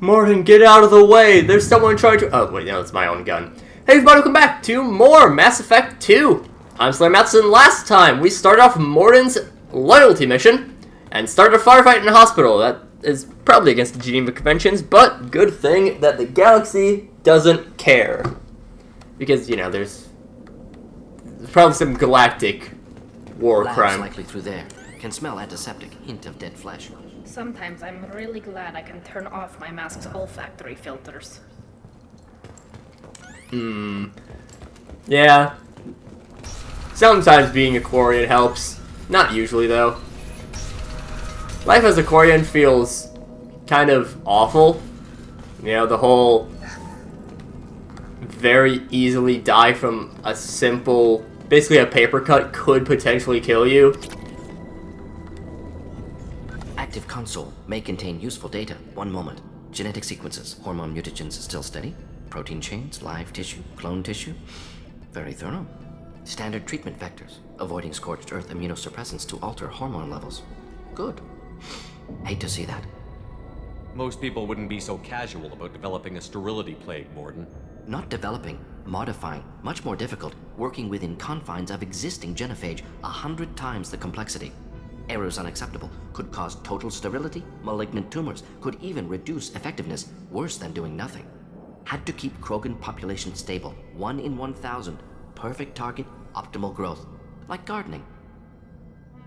Mordin, get out of the way! There's someone trying to... Oh, wait, no, it's my own gun. Hey everybody, welcome back to more Mass Effect 2! I'm SlayerMathis, and last time we started off Mordin's loyalty mission, and started a firefight in a hospital. That is probably against the Geneva Conventions, but good thing that the galaxy doesn't care. Because, you know, there's probably some galactic war crime. Likely through there. Can smell antiseptic, hint of dead flesh. Sometimes I'm really glad I can turn off my mask's olfactory filters. Yeah. Sometimes being a Quarian helps. Not usually, though. Life as a Quarian feels kind of awful. You know, the whole very easily die from a simple, basically a paper cut could potentially kill you. Active console may contain useful data. One moment. Genetic sequences. Hormone mutagens still steady. Protein chains, live tissue, clone tissue. Very thorough. Standard treatment vectors. Avoiding scorched earth immunosuppressants to alter hormone levels. Good. Hate to see that. Most people wouldn't be so casual about developing a sterility plague, Mordin. Not developing, modifying, much more difficult, working within confines of existing genophage, 100 times the complexity. Errors unacceptable, could cause total sterility, malignant tumors, could even reduce effectiveness, worse than doing nothing. Had to keep Krogan population stable, 1 in 1,000, perfect target, optimal growth, like gardening.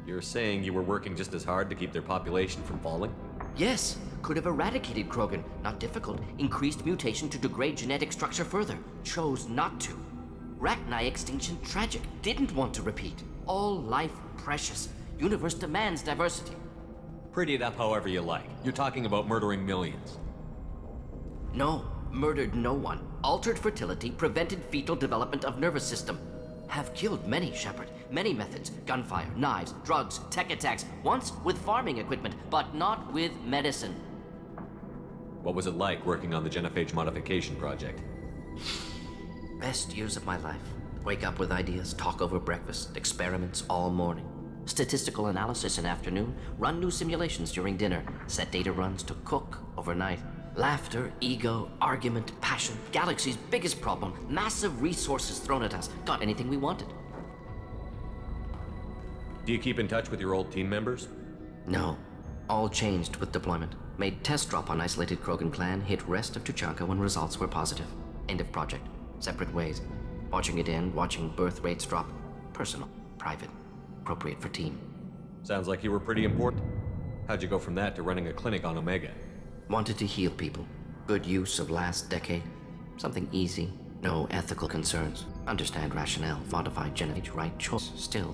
You're saying you were working just as hard to keep their population from falling? Yes, could have eradicated Krogan, not difficult, increased mutation to degrade genetic structure further, chose not to. Rachni extinction tragic, didn't want to repeat. All life precious, universe demands diversity. Pretty it up however you like. You're talking about murdering millions. No, murdered no one. Altered fertility, prevented fetal development of nervous system. Have killed many, Shepard. Many methods. Gunfire, knives, drugs, tech attacks. Once with farming equipment, but not with medicine. What was it like working on the genophage modification project? Best years of my life. Wake up with ideas, talk over breakfast, experiments all morning. Statistical analysis in afternoon, run new simulations during dinner, set data runs to cook overnight. Laughter, ego, argument, passion, galaxy's biggest problem, massive resources thrown at us. Got anything we wanted. Do you keep in touch with your old team members? No. All changed with deployment. Made test drop on isolated Krogan clan, hit rest of Tuchanka when results were positive. End of project. Separate ways. Watching it end, watching birth rates drop. Personal, private, appropriate for team. Sounds like you were pretty important. How'd you go from that to running a clinic on Omega? Wanted to heal people. Good use of last decade. Something easy. No ethical concerns. Understand rationale. Modified genophage. Right choice. Still.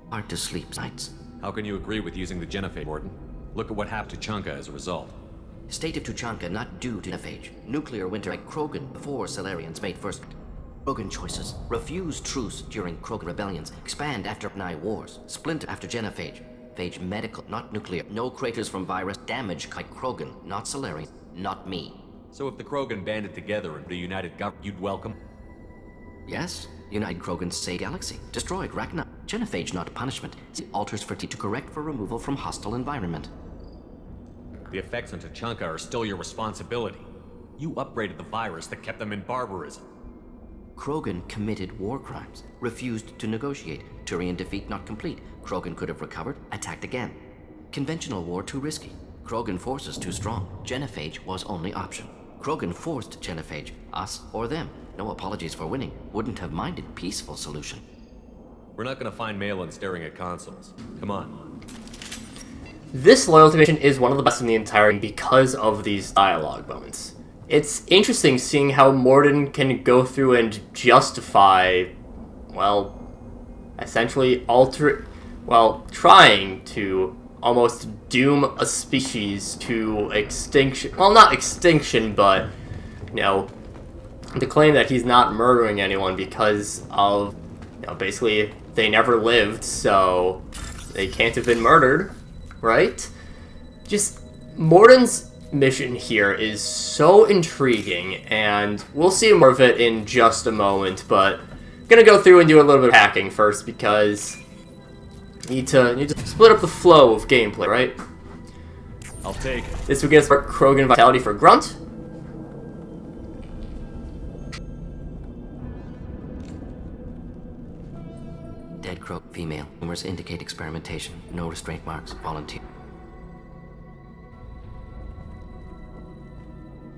Hard to sleep nights. How can you agree with using the genophage, Mordin? Look at what happened to Tuchanka as a result. State of Tuchanka not due to genophage. Nuclear winter like Krogan before Salarians made first. Krogan choices. Refuse truce during Krogan rebellions. Expand after Rachni wars. Splinter after genophage. Phage medical, not nuclear. No craters from virus. Damage like Krogan, not Salarian, not me. So if the Krogan banded together and a united government, you'd welcome? Yes. United Krogan say galaxy. Destroyed Rachni. Genophage not punishment. Alters fertility to correct for removal from hostile environment. The effects on Tuchanka are still your responsibility. You upgraded the virus that kept them in barbarism. Krogan committed war crimes. Refused to negotiate. Turian defeat not complete. Krogan could have recovered, attacked again. Conventional war too risky. Krogan forces too strong. Genophage was only option. Krogan forced genophage. Us or them. No apologies for winning. Wouldn't have minded peaceful solution. We're not gonna find Malin staring at consoles. Come on. This loyalty mission is one of the best in the entire game because of these dialogue moments. It's interesting seeing how Mordin can go through and justify, well, essentially trying to almost doom a species to extinction. Well, not extinction, but, you know, the claim that he's not murdering anyone because of, you know, basically they never lived, so they can't have been murdered, right? Just, Mordin's mission here is so intriguing, and we'll see more of it in just a moment, but I'm gonna go through and do a little bit of hacking first because need to split up the flow of gameplay, right? I'll take it. This would get us Krogan Vitality for Grunt. Dead crow, female. Rumors indicate experimentation. No restraint marks. Volunteer.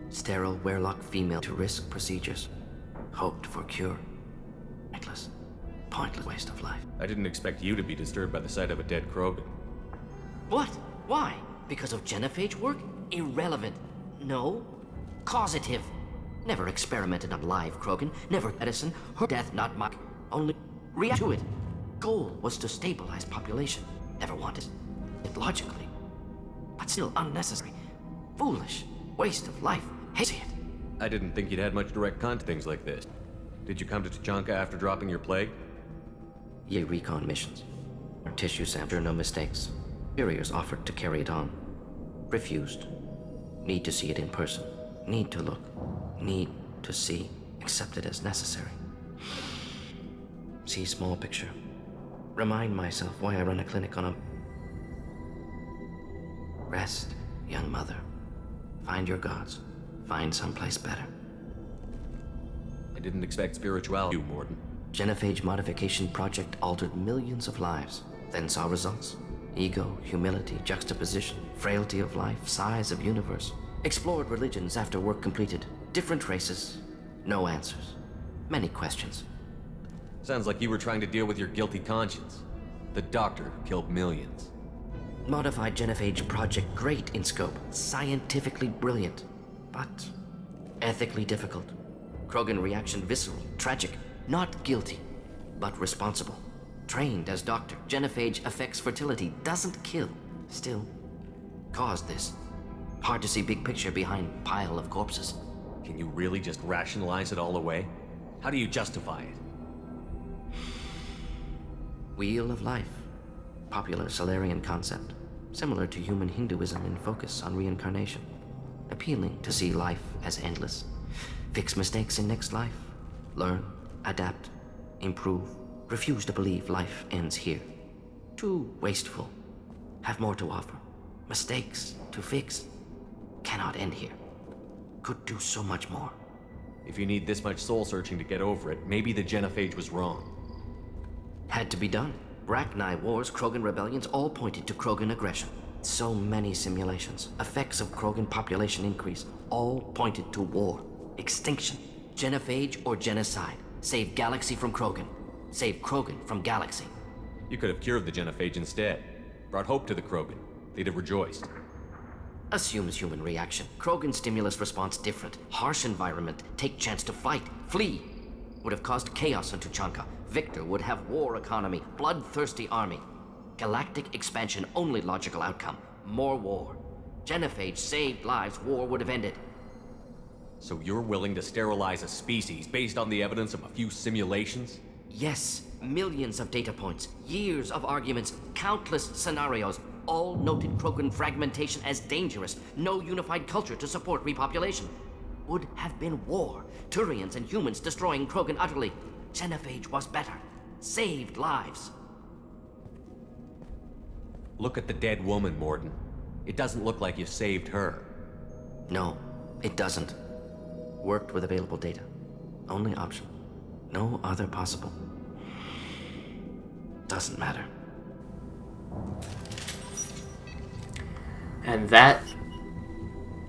Sterile werelock female to risk procedures. Hoped for cure. Pointless. Pointless waste of life. I didn't expect you to be disturbed by the sight of a dead Krogan. What? Why? Because of genophage work? Irrelevant. No. Causative. Never experimented on live Krogan. Never medicine. Her death not mock. Only react to it. Goal was to stabilize population. Never wanted it logically. But still unnecessary. Foolish. Waste of life. Hate it. I didn't think you'd had much direct contact things like this. Did you come to Tachanka after dropping your plague? Ye recon missions. Our tissue sample, no mistakes. Superiors offered to carry it on. Refused. Need to see it in person. Need to look. Need to see. Accepted as necessary. See small picture. Remind myself why I run a clinic on a... Rest, young mother. Find your gods. Find someplace better. I didn't expect spirituality, you, Mordin. Genophage modification project altered millions of lives. Then saw results. Ego, humility, juxtaposition, frailty of life, size of universe. Explored religions after work completed. Different races. No answers. Many questions. Sounds like you were trying to deal with your guilty conscience. The doctor who killed millions. Modified genophage project great in scope. Scientifically brilliant. But ethically difficult. Krogan reaction visceral, tragic. Not guilty, but responsible. Trained as doctor. Genophage affects fertility, doesn't kill. Still, caused this. Hard to see big picture behind pile of corpses. Can you really just rationalize it all away? How do you justify it? Wheel of life. Popular Solarian concept. Similar to human Hinduism in focus on reincarnation. Appealing to see life as endless. Fix mistakes in next life. Learn, adapt, improve. Refuse to believe life ends here. Too wasteful. Have more to offer. Mistakes to fix. Cannot end here. Could do so much more. If you need this much soul searching to get over it, maybe the genophage was wrong. Had to be done. Rachni wars, Krogan rebellions, all pointed to Krogan aggression. So many simulations. Effects of Krogan population increase. All pointed to war. Extinction. Genophage or genocide. Save galaxy from Krogan. Save Krogan from galaxy. You could have cured the genophage instead. Brought hope to the Krogan. They'd have rejoiced. Assumes human reaction. Krogan stimulus response different. Harsh environment. Take chance to fight. Flee. Would have caused chaos in Tachanka. Victor would have war economy. Bloodthirsty army. Galactic expansion only logical outcome. More war. Genophage saved lives. War would have ended. So you're willing to sterilize a species based on the evidence of a few simulations? Yes. Millions of data points. Years of arguments. Countless scenarios. All noted Krogan fragmentation as dangerous. No unified culture to support repopulation. Would have been war. Turians and humans destroying Krogan utterly. Genophage was better. Saved lives. Look at the dead woman, Mordin. It doesn't look like you saved her. No, it doesn't. Worked with available data. Only option. No other possible. Doesn't matter. And that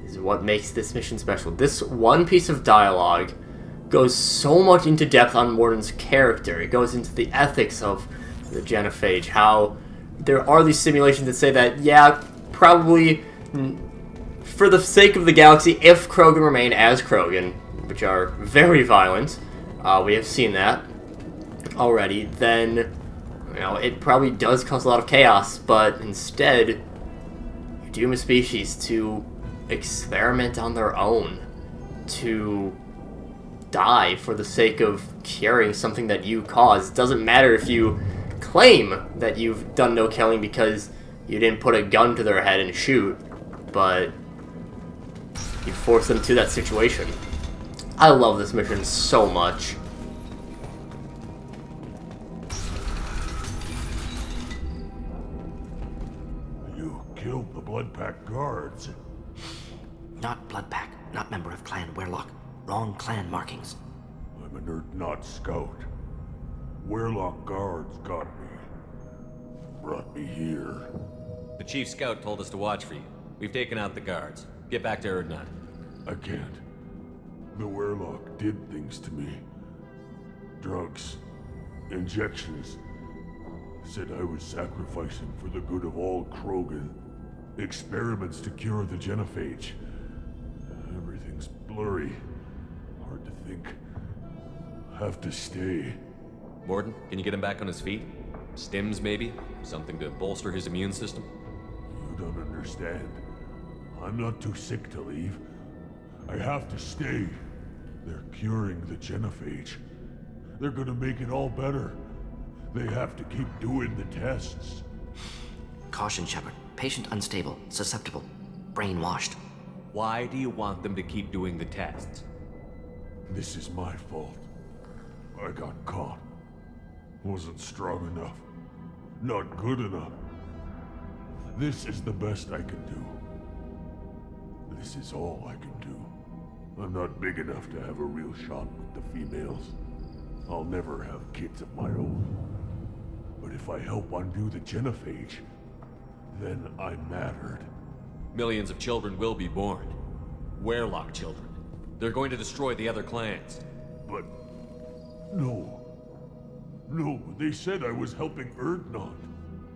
is what makes this mission special. This one piece of dialogue goes so much into depth on Mordin's character. It goes into the ethics of the genophage, how there are these simulations that say that, yeah, probably for the sake of the galaxy, if Krogan remain as Krogan, which are very violent, we have seen that already, then, you know, it probably does cause a lot of chaos, but instead, you doom a species to experiment on their own, to die for the sake of curing something that you caused. It doesn't matter if you claim that you've done no killing because you didn't put a gun to their head and shoot, but you force them to that situation. I love this mission so much. You killed the Bloodpack guards. Not Bloodpack, not member of Clan Werlock. Wrong clan markings. I'm an Erdnot scout. Werlock guards got me. Brought me here. The chief scout told us to watch for you. We've taken out the guards. Get back to Erdnot. I can't. The Werlock did things to me. Drugs. Injections. Said I was sacrificing for the good of all Krogan. Experiments to cure the genophage. Everything's blurry. Hard to think. Have to stay. Mordin, can you get him back on his feet? Stims, maybe? Something to bolster his immune system? You don't understand. I'm not too sick to leave. I have to stay. They're curing the genophage. They're gonna make it all better. They have to keep doing the tests. Caution, Shepard. Patient unstable, susceptible, brainwashed. Why do you want them to keep doing the tests? This is my fault. I got caught. Wasn't strong enough. Not good enough. This is the best I can do. This is all I can do. I'm not big enough to have a real shot with the females. I'll never have kids of my own. But if I help undo the genophage, then I mattered. Millions of children will be born. Werlock children. They're going to destroy the other clans. But... no. No, they said I was helping Erdnot.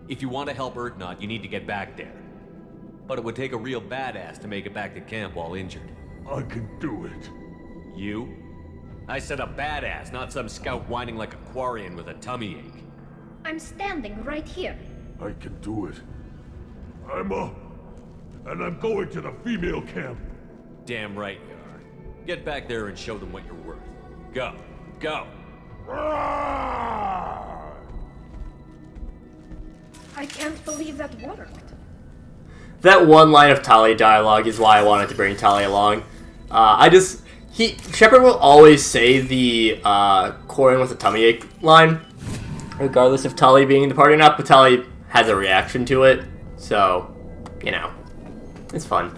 If you want to help Erdnot, you need to get back there. But it would take a real badass to make it back to camp while injured. I can do it. You? I said a badass, not some scout whining like a Quarian with a tummy ache. I'm standing right here. I can do it. I'm up. And I'm going to the female camp. Damn right you are. Get back there and show them what you're worth. Go. Go. I can't believe that worked. That one line of Tali dialogue is why I wanted to bring Tali along. Shepard will always say the Quarian with a tummy ache line, regardless of Tali being in the party or not, but Tali has a reaction to it, so, you know, it's fun.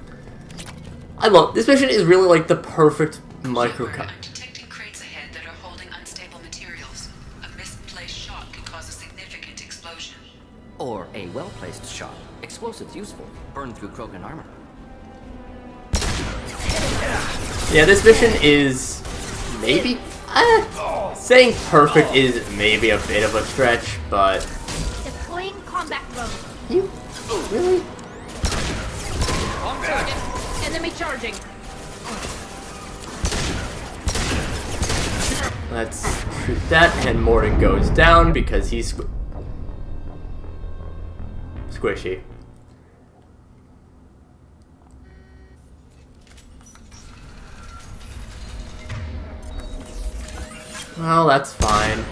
This mission is really like the perfect microcosm. I'm detecting crates ahead that are holding unstable materials. A misplaced shot could cause a significant explosion. Or a well-placed shot. Explosives useful. Burn through Krogan armor. Yeah, this mission is maybe... saying perfect is maybe a bit of a stretch, but... Deploying combat drone. You... really? Enemy charging. Let's shoot that, and Mordin goes down because he's squishy. Well, that's fine.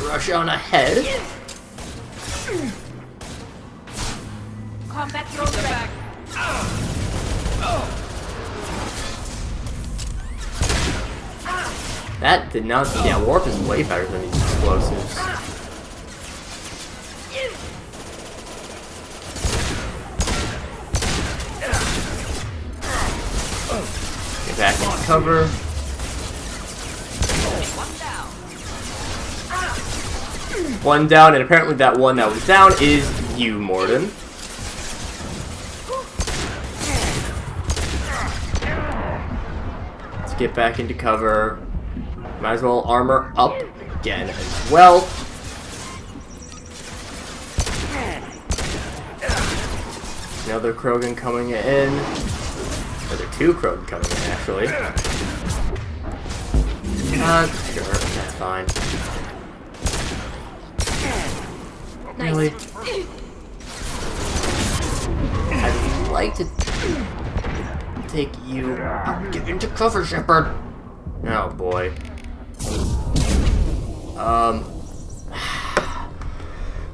Rush on ahead. Combat drone back. That did not... yeah, warp is way better than these explosives. Get back into cover. One down, and apparently that one that was down is you, Mordin. Let's get back into cover. Might as well armor up again as well. Another Krogan coming in. Another two Krogan coming in, actually. Sure, that's fine. Really? I'd like to take you... get into cover, Shepard! Oh, boy.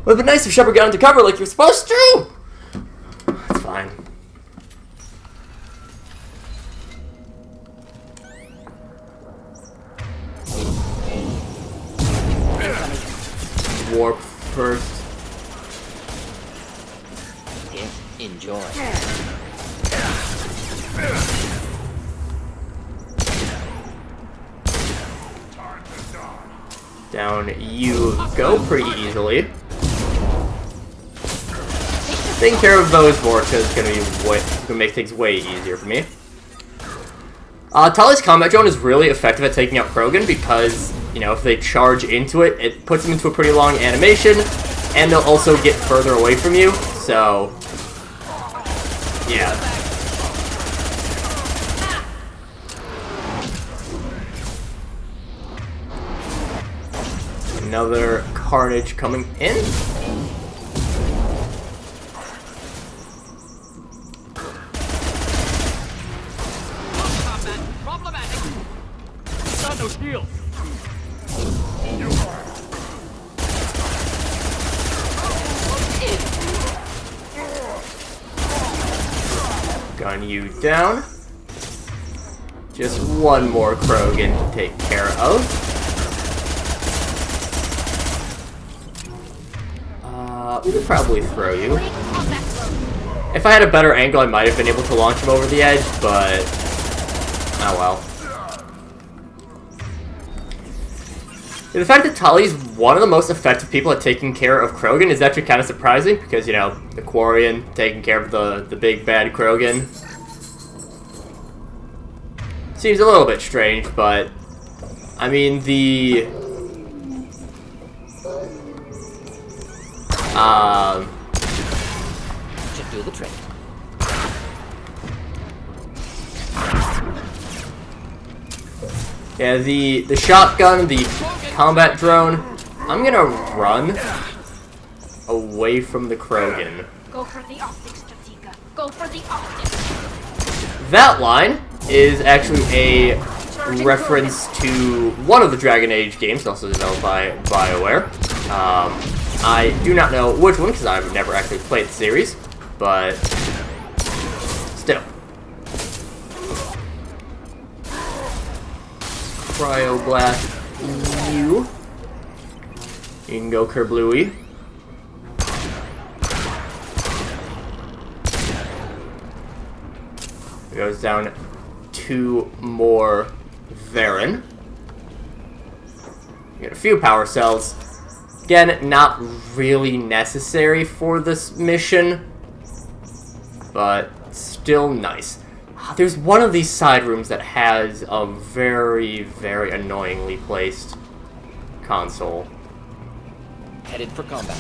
Would have been nice if Shepard got into cover like you're supposed to! It's fine. Warp first. Enjoy. Down you go pretty easily. Taking care of those Vortas is gonna make things way easier for me. Tali's combat drone is really effective at taking out Krogan because, you know, if they charge into it, it puts them into a pretty long animation, and they'll also get further away from you, so... yeah. Another Carnage coming in. No shield. Gun you down. Just one more Krogan to take care of. We could probably throw you. If I had a better angle, I might have been able to launch him over the edge, but... oh well. The fact that Tali's one of the most effective people at taking care of Krogan is actually kind of surprising, because, you know, the Quarian taking care of the big bad Krogan seems a little bit strange, but, I mean, the... should do the trick. yeah, the shotgun, the combat drone, I'm gonna run away from the Krogan. Go for the optics, Chatika. Go for the optics. That line is actually a reference to one of the Dragon Age games, also developed by BioWare. I do not know which one, because I've never actually played the series, but still. Cryoblast you. You can go Kerblooey. It goes down 2 more Varen. You get a few power cells. Again, not really necessary for this mission, but still nice. There's one of these side rooms that has a very, very annoyingly placed console. Headed for combat.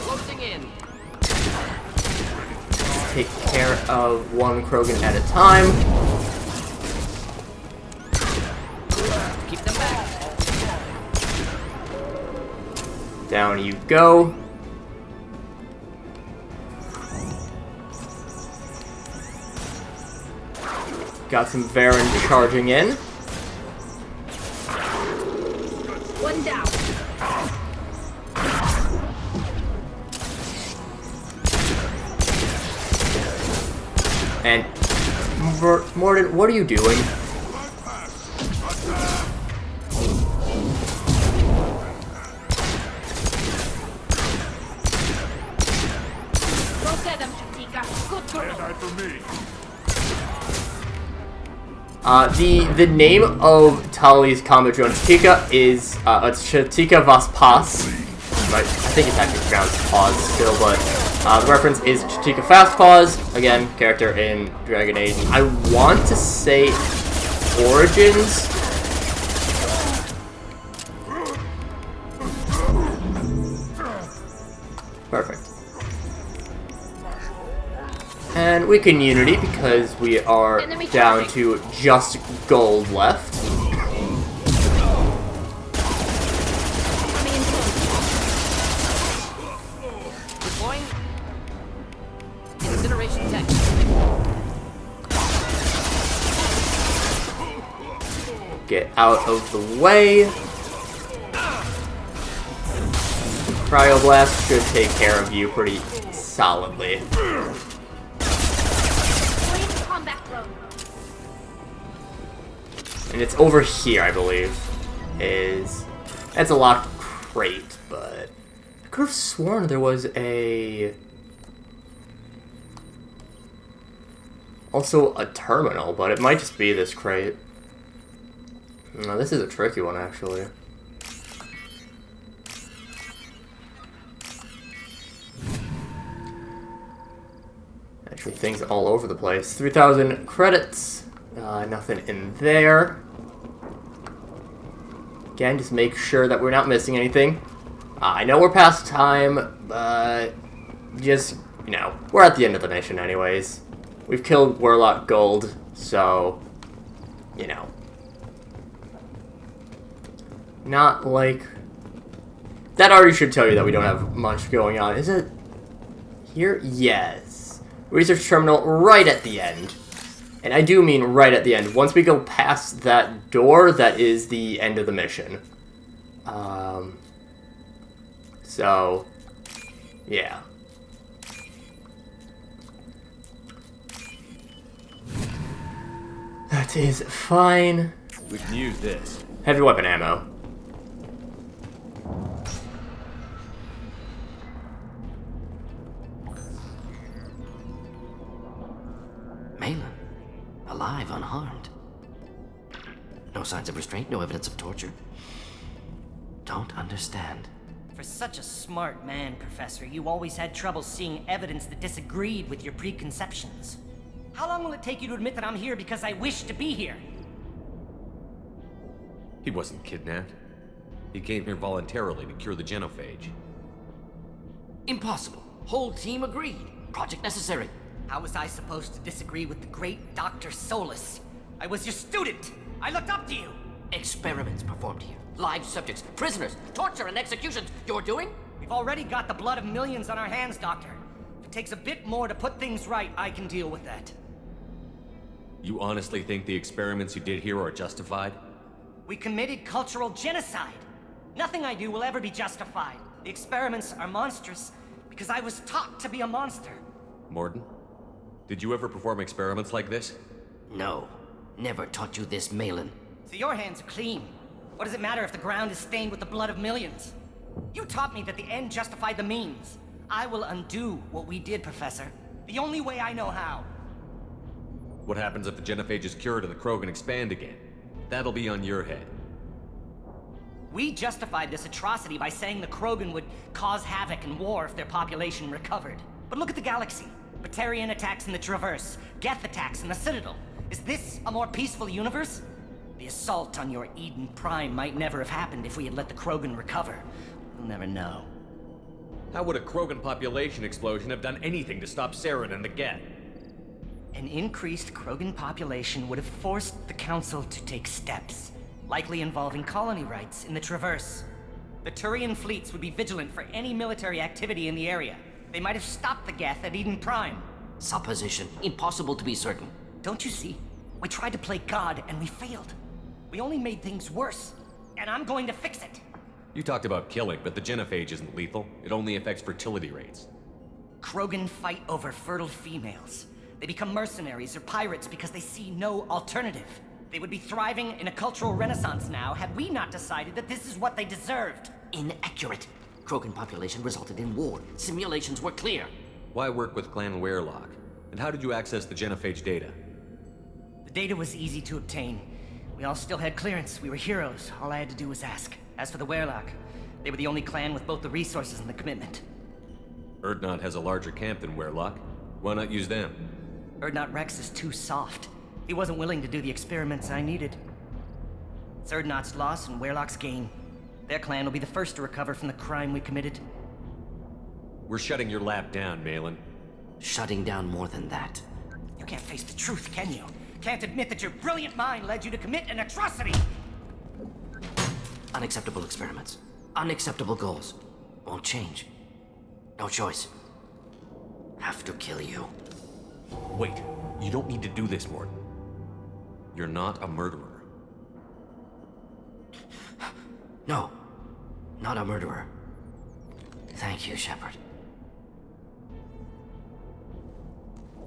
Closing in. Take care of one Krogan at a time. Keep them back. Down you go. Got some Varen charging in. One down. And Mordin, what are you doing? Go get them, Chatika. Good girl. Die for me. The name of Tali's combat drone Chatika is it's Chatika Vaspas. Right, I think it's actually pronounced Pause still, but the reference is Chatika Fastpaws. Again, character in Dragon Age. I want to say Origins. Perfect. And we can Unity because we are down to just gold left. Deploying. Incineration tech. Get out of the way. Cryoblast should take care of you pretty solidly. Combat drone. And it's over here, I believe. That's a locked crate, but I could have sworn there was also a terminal, but it might just be this crate. No, this is a tricky one, actually. Actually, things all over the place. 3,000 credits. Nothing in there. Again, just make sure that we're not missing anything. I know we're past time, but just, you know, we're at the end of the mission anyways. We've killed Warlock Gold, so, you know. Not like... That already should tell you that we don't have much going on. Is it here? Yes. Research terminal right at the end. And I do mean right at the end. Once we go past that door, that is the end of the mission. So, yeah. That is fine. We can use this. Heavy weapon ammo. Malin, alive, unharmed. No signs of restraint, no evidence of torture. Don't understand. For such a smart man, Professor, you always had trouble seeing evidence that disagreed with your preconceptions. How long will it take you to admit that I'm here because I wish to be here? He wasn't kidnapped. He came here voluntarily to cure the genophage. Impossible. Whole team agreed. Project necessary. How was I supposed to disagree with the great Dr. Solus? I was your student! I looked up to you! Experiments performed here. Live subjects, prisoners, torture and executions. You're doing? We've already got the blood of millions on our hands, Doctor. If it takes a bit more to put things right, I can deal with that. You honestly think the experiments you did here are justified? We committed cultural genocide. Nothing I do will ever be justified. The experiments are monstrous because I was taught to be a monster. Mordin, did you ever perform experiments like this? No. Never taught you this, Malin. So your hands are clean. What does it matter if the ground is stained with the blood of millions? You taught me that the end justified the means. I will undo what we did, Professor. The only way I know how. What happens if the genophage is cured and the Krogan expand again? That'll be on your head. We justified this atrocity by saying the Krogan would cause havoc and war if their population recovered. But look at the galaxy. Batarian attacks in the Traverse, Geth attacks in the Citadel. Is this a more peaceful universe? The assault on your Eden Prime might never have happened if we had let the Krogan recover. We'll never know. How would a Krogan population explosion have done anything to stop Saren and the Geth? An increased Krogan population would have forced the Council to take steps, likely involving colony rights in the Traverse. The Turian fleets would be vigilant for any military activity in the area. They might have stopped the Geth at Eden Prime. Supposition. Impossible to be certain. Don't you see? We tried to play God and we failed. We only made things worse, and I'm going to fix it. You talked about killing, but the genophage isn't lethal. It only affects fertility rates. Krogan fight over fertile females. They become mercenaries or pirates because they see no alternative. They would be thriving in a cultural renaissance now had we not decided that this is what they deserved. Inaccurate. Krogan population resulted in war. Simulations were clear. Why work with Clan Weirlock? And how did you access the genophage data? The data was easy to obtain. We all still had clearance. We were heroes. All I had to do was ask. As for the Weirlock, they were the only clan with both the resources and the commitment. Erdnot has a larger camp than Weirlock. Why not use them? Erdnot Rex is too soft. He wasn't willing to do the experiments I needed. It's Erdnot's loss and Weirlock's gain. Their clan will be the first to recover from the crime we committed. We're shutting your lab down, Malin. Shutting down more than that. You can't face the truth, can you? Can't admit that your brilliant mind led you to commit an atrocity! Unacceptable experiments. Unacceptable goals. Won't change. No choice. Have to kill you. Wait, you don't need to do this, Mordin. You're not a murderer. No. Not a murderer. Thank you, Shepard.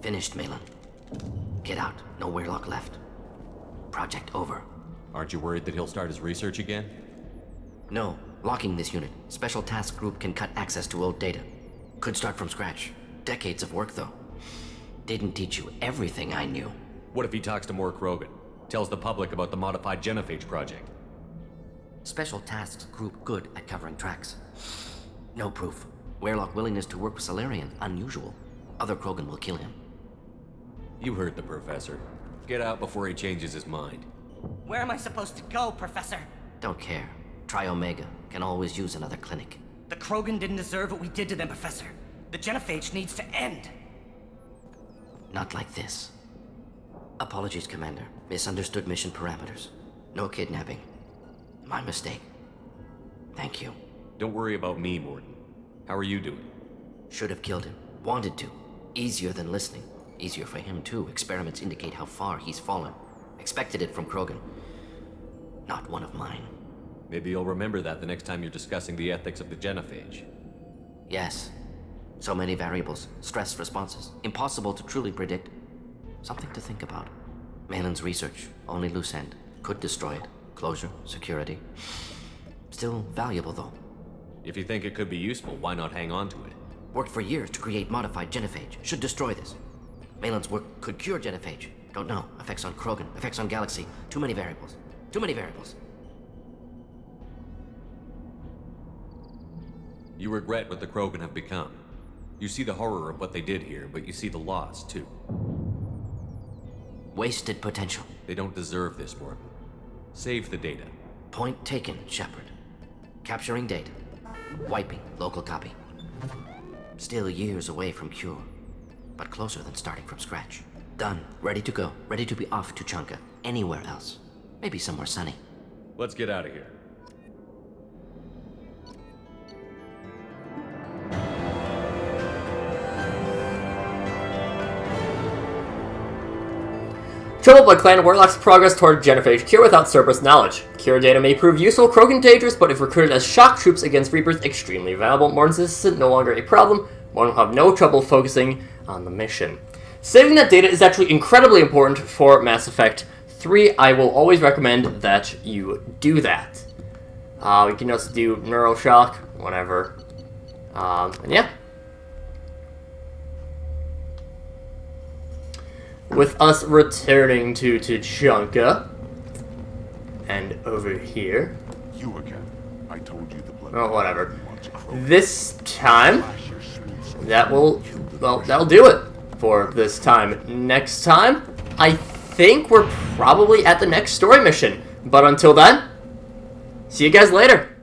Finished, Malin. Get out. No Weirlock left. Project over. Aren't you worried that he'll start his research again? No, locking this unit. Special Task Group can cut access to old data. Could start from scratch. Decades of work, though. Didn't teach you everything I knew. What if he talks to more Krogan? Tells the public about the modified genophage project? Special Tasks Group good at covering tracks. No proof. Weirlock willingness to work with Salarian, unusual. Other Krogan will kill him. You heard the professor. Get out before he changes his mind. Where am I supposed to go, Professor? Don't care. Try Omega. Can always use another clinic. The Krogan didn't deserve what we did to them, Professor. The genophage needs to end. Not like this. Apologies, Commander. Misunderstood mission parameters. No kidnapping. My mistake. Thank you. Don't worry about me, Mordin. How are you doing? Should have killed him. Wanted to. Easier than listening. Easier for him, too. Experiments indicate how far he's fallen. Expected it from Krogan. Not one of mine. Maybe you'll remember that the next time you're discussing the ethics of the genophage. Yes. So many variables. Stress responses. Impossible to truly predict. Something to think about. Malin's research. Only loose end. Could destroy it. Closure. Security. Still valuable, though. If you think it could be useful, why not hang on to it? Worked for years to create modified genophage. Should destroy this. Malin's work could cure genophage. Don't know. Effects on Krogan. Effects on Galaxy. Too many variables. Too many variables. You regret what the Krogan have become. You see the horror of what they did here, but you see the loss, too. Wasted potential. They don't deserve this, Mordin. Save the data. Point taken, Shepard. Capturing data. Wiping local copy. Still years away from cure, but closer than starting from scratch. Done. Ready to go. Ready to be off to Chunka. Anywhere else. Maybe somewhere sunny. Let's get out of here. Troubled by Clan Warlock's progress toward genophage cure without Cerberus knowledge. Cure data may prove useful, Krogan dangerous, but if recruited as shock troops against Reapers, extremely valuable. Mordin's assistant no longer a problem. Mordin will have no trouble focusing on the mission. Saving that data is actually incredibly important for Mass Effect 3. I will always recommend that you do that. We can also do Neuroshock, whatever. And yeah. With us returning to Tuchanka. And over here. You again. I told you the blood. Oh, whatever. This time, that'll do it for this time. Next time, I think we're probably at the next story mission. But until then, see you guys later.